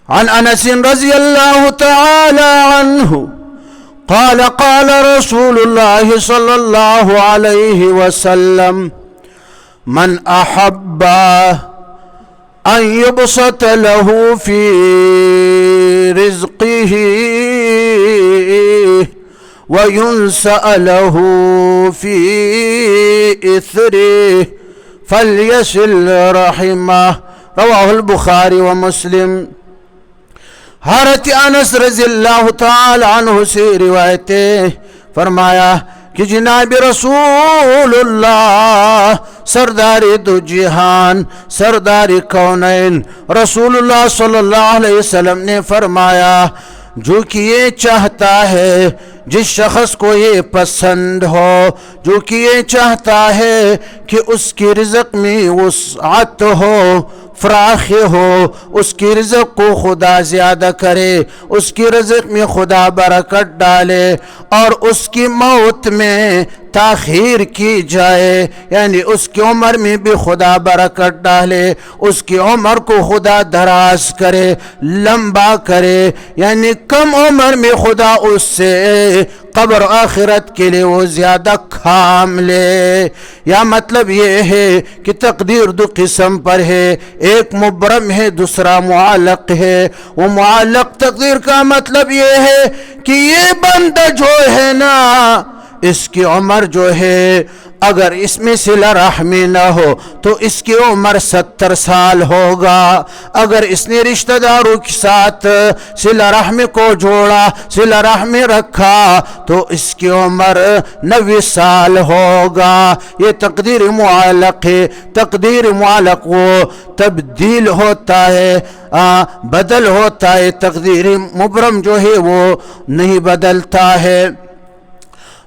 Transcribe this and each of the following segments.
عن أنس رضي الله تعالى عنه قال قال رسول الله صلى الله عليه وسلم من أحب أن يبسط له في رزقه وينسأ له في إثره فليصل رحمه رواه البخاري ومسلم. حضرت انس رضی اللہ تعالی عنہ سے روایت ہے، فرمایا کہ جناب رسول اللہ سردار دو جہان سردار کونین رسول اللہ صلی اللہ علیہ وسلم نے فرمایا جو کہ یہ چاہتا ہے، جس شخص کو یہ پسند ہو، جو کہ یہ چاہتا ہے کہ اس کی رزق میں وسعت ہو، فراخ ہو، اس کی رزق کو خدا زیادہ کرے، اس کی رزق میں خدا برکت ڈالے اور اس کی موت میں تاخیر کی جائے، یعنی اس کی عمر میں بھی خدا برکت ڈالے، اس کی عمر کو خدا دراز کرے، لمبا کرے، یعنی کم عمر میں خدا اس سے قبر آخرت کے لیے وہ زیادہ کام لے. یا مطلب یہ ہے کہ تقدیر دو قسم پر ہے، ایک مبرم ہے دوسرا معلق ہے. وہ معلق تقدیر کا مطلب یہ ہے کہ یہ بندہ جو ہے نا اس کی عمر جو ہے اگر اس میں صلہ رحمی نہ ہو تو اس کی عمر 70 سال ہوگا، اگر اس نے رشتہ داروں کے ساتھ صلہ رحمی کو جوڑا، صلہ رحمی رکھا تو اس کی عمر 90 سال ہوگا. یہ تقدیر معلق ہے. تقدیر معلق وہ تبدیل ہوتا ہے، بدل ہوتا ہے. تقدیر مبرم جو ہے وہ نہیں بدلتا ہے.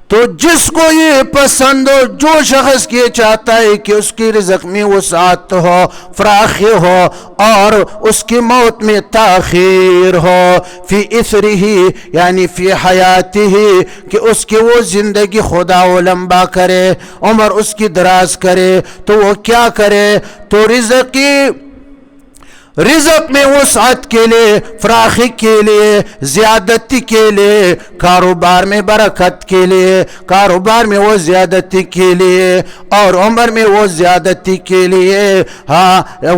تو جس کو یہ پسند ہو، جو شخص یہ چاہتا ہے کہ اس کی رزق میں وسعت ہو، فراخی ہو اور اس کی موت میں تاخیر ہو، فی اثرہ یعنی فی حیاتہ، کہ اس کی وہ زندگی خدا وہ لمبا کرے، عمر اس کی دراز کرے، تو وہ کیا کرے؟ تو رزق میں وسعت کے لیے، فراخی کے لیے، زیادتی کے لیے، کاروبار میں برکت کے لیے، کاروبار میں وہ زیادتی کے لیے اور عمر میں وہ زیادتی کے لیے،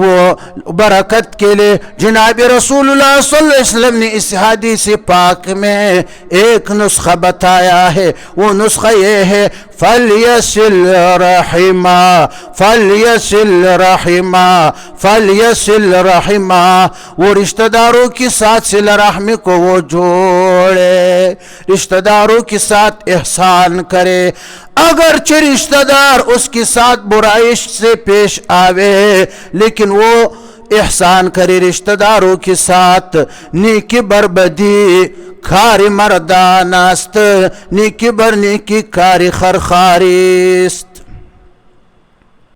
وہ برکت کے لیے جناب رسول اللہ صلی اللہ علیہ وسلم نے اس حدیث پاک میں ایک نسخہ بتایا ہے. وہ نسخہ یہ ہے فَلْيَصِلْ رَحِمًا فَلْيَصِلْ رَحِمًا فَلْيَصِلْ رَحِمًا. وہ رشتہ داروں کے ساتھ صلہ رحمی کو وہ جوڑے، رشتہ داروں کے ساتھ احسان کرے. اگرچہ رشتہ دار اس کے ساتھ برائی سے پیش آوے لیکن وہ احسان کرے رشتہ داروں کے ساتھ. نیکی بربدی کاری مردان است، نیکی بر نیکی کاری خرخاری است.